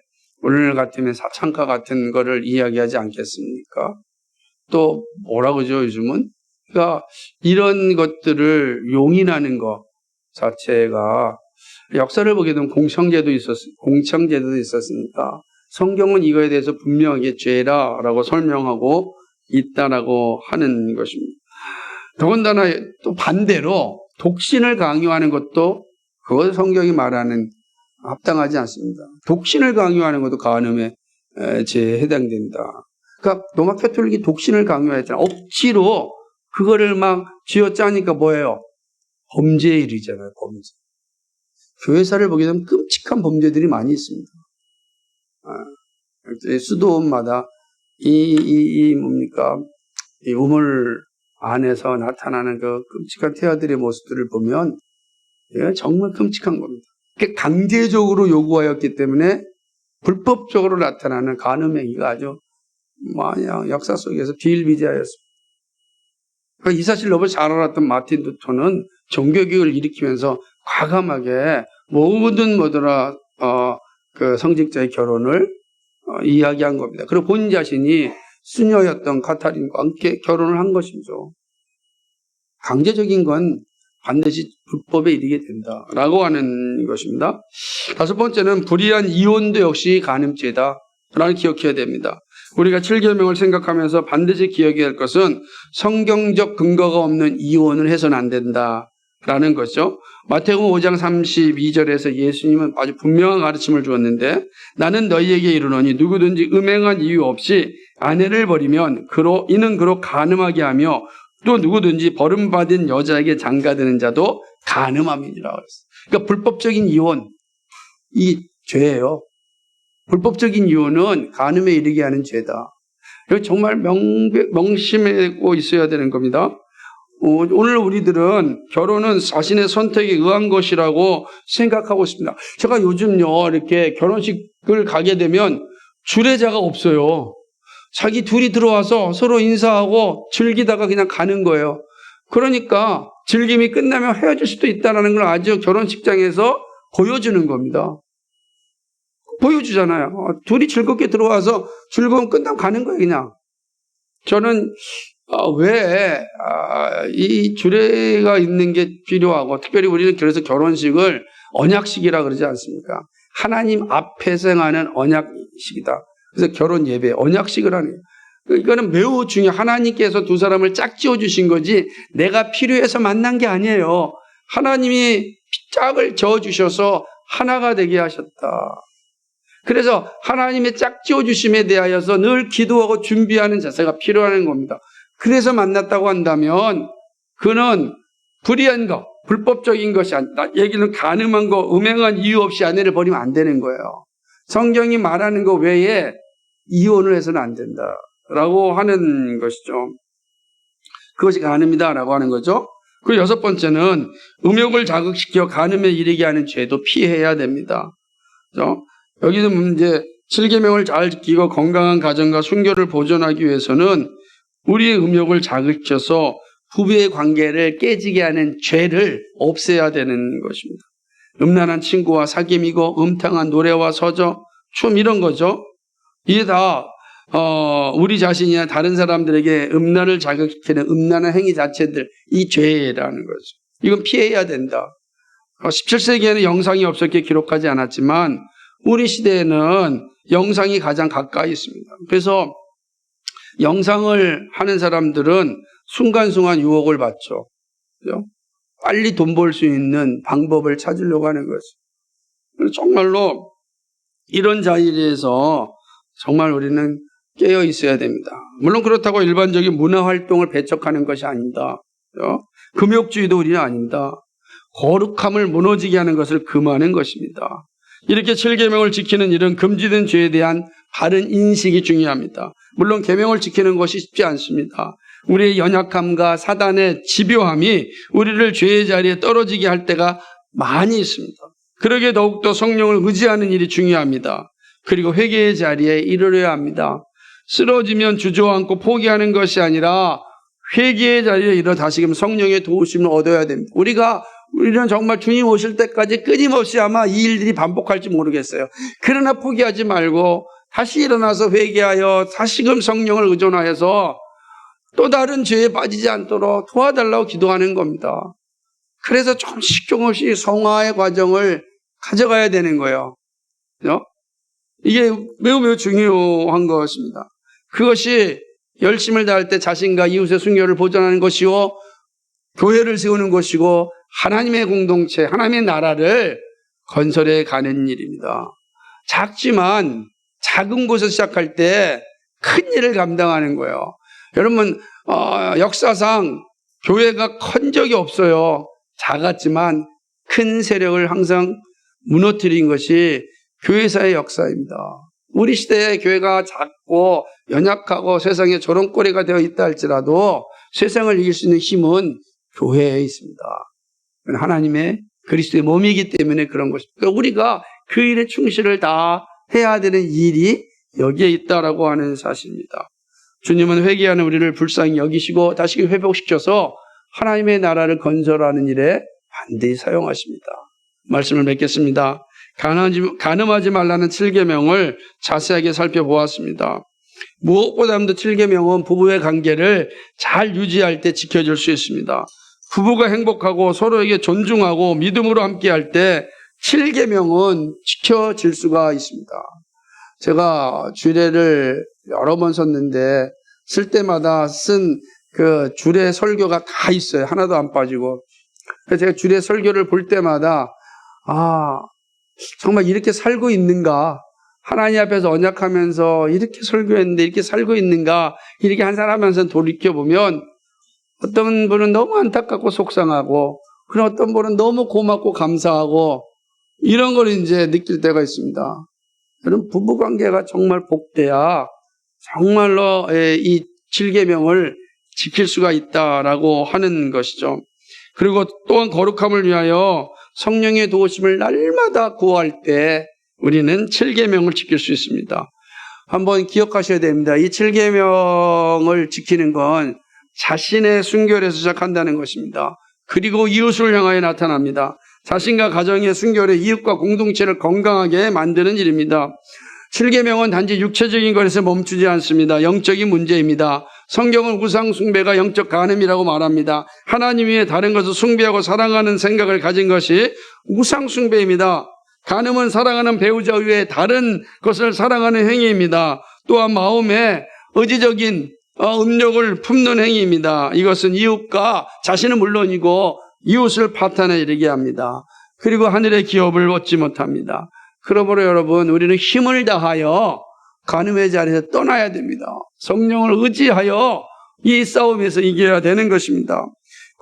오늘 같으면 사창가 같은 거를 이야기하지 않겠습니까? 또 뭐라 그러죠 요즘은? 그러니까 이런 것들을 용인하는 것 자체가 역사를 보게 되면 공청제도 있었으니까 성경은 이거에 대해서 분명하게 죄라라고 설명하고 있다라고 하는 것입니다. 더군다나 또 반대로 독신을 강요하는 것도 그것 성경이 말하는 합당하지 않습니다. 독신을 강요하는 것도 간음의 죄에 해당된다. 그러니까 로마 가톨릭이 독신을 강요했잖아요. 억지로 그거를 막 쥐어짜니까 뭐예요? 범죄의 일이잖아요. 범죄. 교회사를 보게 되면 끔찍한 범죄들이 많이 있습니다. 수도원마다 이 우물 안에서 나타나는 그 끔찍한 태아들의 모습들을 보면 정말 끔찍한 겁니다. 강제적으로 요구하였기 때문에 불법적으로 나타나는 간음 행위가 아주 역사 속에서 비일비재하였습니다. 그러니까 이 사실을 너무 잘 알았던 마틴 루터는 종교개혁을 일으키면서 과감하게 모든 그 성직자의 결혼을 이야기한 겁니다. 그리고 본인 자신이 수녀였던 카타린과 함께 결혼을 한 것이죠. 강제적인 건 반드시 불법에 이르게 된다라고 하는 것입니다. 다섯 번째는 불의한 이혼도 역시 간음죄다 라는 기억해야 됩니다. 우리가 7계명을 생각하면서 반드시 기억해야 할 것은 성경적 근거가 없는 이혼을 해서는 안 된다라는 것이죠. 마태복음 5장 32절에서 예수님은 아주 분명한 가르침을 주었는데 나는 너희에게 이르노니 누구든지 음행한 이유 없이 아내를 버리면 이는 그로 간음하게 하며 또 누구든지 버림받은 여자에게 장가드는 자도 간음함이니라 그랬어요. 그러니까 불법적인 이혼 이 죄예요. 불법적인 이혼은 간음에 이르게 하는 죄다. 이거 정말 명심하고 있어야 되는 겁니다. 오늘 우리들은 결혼은 자신의 선택에 의한 것이라고 생각하고 있습니다. 제가 요즘요 이렇게 결혼식을 가게 되면 주례자가 없어요. 자기 둘이 들어와서 서로 인사하고 즐기다가 그냥 가는 거예요. 그러니까 즐김이 끝나면 헤어질 수도 있다는 걸 아주 결혼식장에서 보여주는 겁니다. 보여주잖아요. 둘이 즐겁게 들어와서 즐거움 끝나면 가는 거예요, 그냥. 저는 왜 이 주례가 있는 게 필요하고 특별히 우리는 그래서 결혼식을 언약식이라 그러지 않습니까? 하나님 앞에서 행하는 언약식이다. 그래서 결혼 예배 언약식을 하는 거예요. 이거는 매우 중요해요. 하나님께서 두 사람을 짝지어 주신 거지 내가 필요해서 만난 게 아니에요. 하나님이 짝을 저어 주셔서 하나가 되게 하셨다. 그래서 하나님의 짝지어 주심에 대하여서 늘 기도하고 준비하는 자세가 필요한 겁니다. 그래서 만났다고 한다면 그는 불의한 것, 불법적인 것이 아니다. 얘기는 간음한 거, 음행한 이유 없이 아내를 버리면 안 되는 거예요. 성경이 말하는 거 외에 이혼을 해서는 안 된다라고 하는 것이죠. 그것이 간음이다라고 하는 거죠. 그 여섯 번째는 음욕을 자극시켜 간음에 이르게 하는 죄도 피해야 됩니다. 그렇죠? 여기는 이제 7계명을 잘 지키고 건강한 가정과 순결을 보존하기 위해서는 우리의 음욕을 자극시켜서 부부의 관계를 깨지게 하는 죄를 없애야 되는 것입니다. 음란한 친구와 사귐이고 음탕한 노래와 서적, 춤 이런 거죠. 이게 다 우리 자신이나 다른 사람들에게 음란을 자극시키는 음란한 행위 자체들, 이 죄라는 거죠. 이건 피해야 된다. 17세기에는 영상이 없었기에 기록하지 않았지만 우리 시대에는 영상이 가장 가까이 있습니다. 그래서 영상을 하는 사람들은 순간순간 유혹을 받죠. 그죠? 빨리 돈 벌 수 있는 방법을 찾으려고 하는 거죠. 정말로 이런 자리에서 정말 우리는 깨어 있어야 됩니다. 물론 그렇다고 일반적인 문화 활동을 배척하는 것이 아닙니다. 그죠? 금욕주의도 우리는 아닙니다. 거룩함을 무너지게 하는 것을 금하는 것입니다. 이렇게 7계명을 지키는 이런 금지된 죄에 대한 바른 인식이 중요합니다. 물론 계명을 지키는 것이 쉽지 않습니다. 우리의 연약함과 사단의 집요함이 우리를 죄의 자리에 떨어지게 할 때가 많이 있습니다. 그러기에 더욱더 성령을 의지하는 일이 중요합니다. 그리고 회개의 자리에 이르러야 합니다. 쓰러지면 주저앉고 포기하는 것이 아니라 회개의 자리에 이르러 다시금 성령의 도우심을 얻어야 됩니다. 우리는 정말 주님 오실 때까지 끊임없이 아마 이 일들이 반복할지 모르겠어요. 그러나 포기하지 말고 다시 일어나서 회개하여 다시금 성령을 의존하여서 또 다른 죄에 빠지지 않도록 도와달라고 기도하는 겁니다. 그래서 조금씩 성화의 과정을 가져가야 되는 거예요. 이게 매우 중요한 것입니다. 그것이 열심을 다할 때 자신과 이웃의 순결을 보존하는 것이요, 교회를 세우는 것이고 하나님의 공동체, 하나님의 나라를 건설해 가는 일입니다. 작지만 작은 곳에서 시작할 때 큰 일을 감당하는 거예요. 여러분, 역사상 교회가 큰 적이 없어요. 작았지만 큰 세력을 항상 무너뜨린 것이 교회사의 역사입니다. 우리 시대에 교회가 작고 연약하고 세상에 조롱거리가 되어 있다 할지라도 세상을 이길 수 있는 힘은 교회에 있습니다. 하나님의 그리스도의 몸이기 때문에 그런 것입니다. 그러니까 우리가 그 일에 충실을 다 해야 되는 일이 여기에 있다라고 하는 사실입니다. 주님은 회개하는 우리를 불쌍히 여기시고 다시 회복시켜서 하나님의 나라를 건설하는 일에 반드시 사용하십니다. 말씀을 맺겠습니다. 간음하지 말라는 7계명을 자세하게 살펴보았습니다. 무엇보다도 7계명은 부부의 관계를 잘 유지할 때 지켜줄 수 있습니다. 부부가 행복하고 서로에게 존중하고 믿음으로 함께할 때 7계명은 지켜질 수가 있습니다. 제가 주례를 여러 번 썼는데 쓸 때마다 쓴 그 주례 설교가 다 있어요. 하나도 안 빠지고. 그래서 제가 주례 설교를 볼 때마다 정말 이렇게 살고 있는가? 하나님 앞에서 언약하면서 이렇게 설교했는데 이렇게 살고 있는가? 이렇게 한 사람 한 사람 돌이켜보면 어떤 분은 너무 안타깝고 속상하고, 그리고 어떤 분은 너무 고맙고 감사하고, 이런 걸 이제 느낄 때가 있습니다. 여러분, 부부관계가 정말 복돼야 정말로 이 7계명을 지킬 수가 있다라고 하는 것이죠. 그리고 또한 거룩함을 위하여 성령의 도우심을 날마다 구할 때 우리는 7계명을 지킬 수 있습니다. 한번 기억하셔야 됩니다. 이 7계명을 지키는 건 자신의 순결에서 시작한다는 것입니다. 그리고 이웃을 향하여 나타납니다. 자신과 가정의 순결에 이웃과 공동체를 건강하게 만드는 일입니다. 7계명은 단지 육체적인 것에서 멈추지 않습니다. 영적인 문제입니다. 성경은 우상 숭배가 영적 간음이라고 말합니다. 하나님 외에 다른 것을 숭배하고 사랑하는 생각을 가진 것이 우상 숭배입니다. 간음은 사랑하는 배우자 외에 다른 것을 사랑하는 행위입니다. 또한 마음에 의지적인 음욕을 품는 행위입니다. 이것은 이웃과 자신은 물론이고 이웃을 파탄에 이르게 합니다. 그리고 하늘의 기업을 얻지 못합니다. 그러므로 여러분, 우리는 힘을 다하여 간음의 자리에서 떠나야 됩니다. 성령을 의지하여 이 싸움에서 이겨야 되는 것입니다.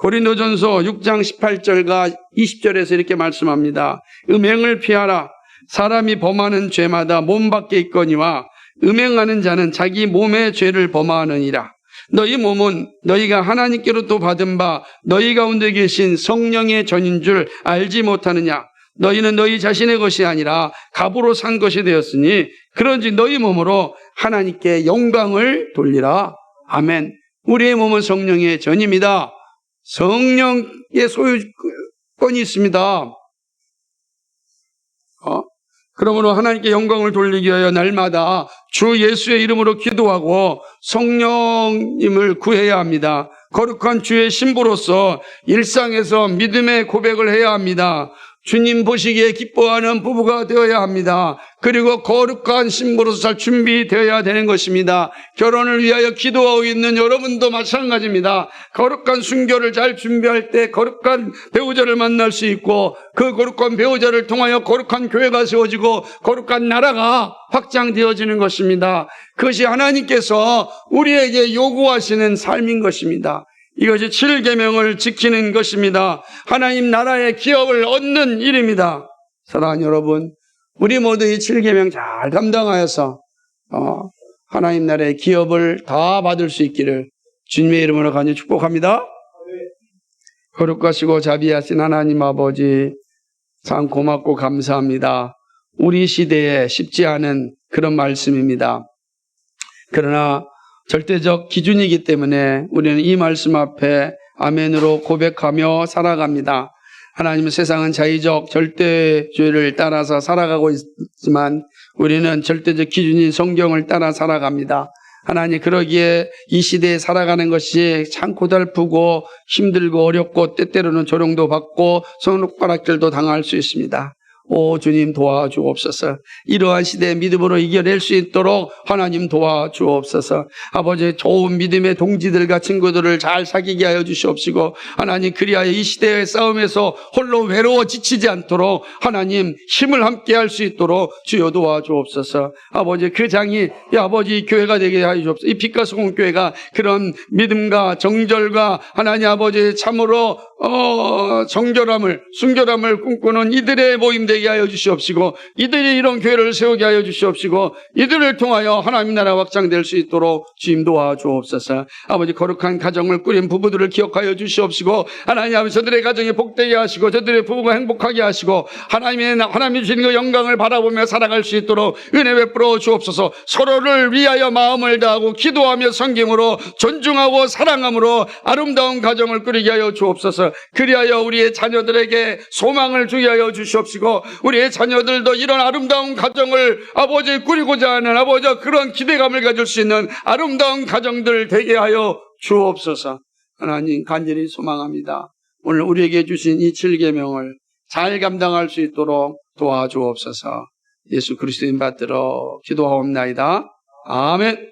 고린도전서 6장 18절과 20절에서 이렇게 말씀합니다. 음행을 피하라. 사람이 범하는 죄마다 몸 밖에 있거니와 음행하는 자는 자기 몸의 죄를 범하느니라. 너희 몸은 너희가 하나님께로부터 받은 바 너희 가운데 계신 성령의 전인 줄 알지 못하느냐. 너희는 너희 자신의 것이 아니라 값으로 산 것이 되었으니 그런지 너희 몸으로 하나님께 영광을 돌리라. 아멘. 우리의 몸은 성령의 전입니다. 성령의 소유권이 있습니다. 그러므로 하나님께 영광을 돌리기 위하여 날마다 주 예수의 이름으로 기도하고 성령님을 구해야 합니다. 거룩한 주의 신부로서 일상에서 믿음의 고백을 해야 합니다. 주님 보시기에 기뻐하는 부부가 되어야 합니다. 그리고 거룩한 신부로서 잘 준비되어야 되는 것입니다. 결혼을 위하여 기도하고 있는 여러분도 마찬가지입니다. 거룩한 순교를 잘 준비할 때 거룩한 배우자를 만날 수 있고 그 거룩한 배우자를 통하여 거룩한 교회가 세워지고 거룩한 나라가 확장되어지는 것입니다. 그것이 하나님께서 우리에게 요구하시는 삶인 것입니다. 이것이 7계명을 지키는 것입니다. 하나님 나라의 기업을 얻는 일입니다. 사랑하는 여러분, 우리 모두 이 7계명 잘 감당하여서 하나님 나라의 기업을 다 받을 수 있기를 주님의 이름으로 간절히 축복합니다. 거룩하시고 자비하신 하나님 아버지, 참 고맙고 감사합니다. 우리 시대에 쉽지 않은 그런 말씀입니다. 그러나 절대적 기준이기 때문에 우리는 이 말씀 앞에 아멘으로 고백하며 살아갑니다. 하나님은 세상은 자의적 절대주의를 따라서 살아가고 있지만 우리는 절대적 기준인 성경을 따라 살아갑니다. 하나님, 그러기에 이 시대에 살아가는 것이 참 고달프고 힘들고 어렵고 때때로는 조롱도 받고 손가락질도 당할 수 있습니다. 오 주님 도와주옵소서. 이러한 시대의 믿음으로 이겨낼 수 있도록 하나님 도와주옵소서. 아버지, 좋은 믿음의 동지들과 친구들을 잘 사귀게 하여 주시옵시고 하나님, 그리하여 이 시대의 싸움에서 홀로 외로워 지치지 않도록 하나님 힘을 함께 할 수 있도록 주여 도와주옵소서. 아버지, 그 장이 아버지 교회가 되게 하여 주옵소서. 이 빛과 소금 교회가 그런 믿음과 정절과 하나님 아버지 참으로 정결함을 순결함을 꿈꾸는 이들의 모임 되게 하여 주시옵시고 이들이 이런 교회를 세우게 하여 주시옵시고 이들을 통하여 하나님 나라 확장될 수 있도록 주님 도와주옵소서. 아버지, 거룩한 가정을 꾸린 부부들을 기억하여 주시옵시고 하나님 아버지, 저들의 가정이 복되게 하시고 저들의 부부가 행복하게 하시고 하나님이 주시는 그 영광을 바라보며 살아갈 수 있도록 은혜 베풀어 주옵소서. 서로를 위하여 마음을 다하고 기도하며 성경으로 존중하고 사랑함으로 아름다운 가정을 꾸리게 하여 주옵소서. 그리하여 우리의 자녀들에게 소망을 주게 하여 주시옵시고 우리의 자녀들도 이런 아름다운 가정을 아버지 꾸리고자 하는 아버지 그런 기대감을 가질 수 있는 아름다운 가정들 되게 하여 주옵소서. 하나님, 간절히 소망합니다. 오늘 우리에게 주신 이 7계명을 잘 감당할 수 있도록 도와주옵소서. 예수 그리스도인 받들어 기도하옵나이다. 아멘.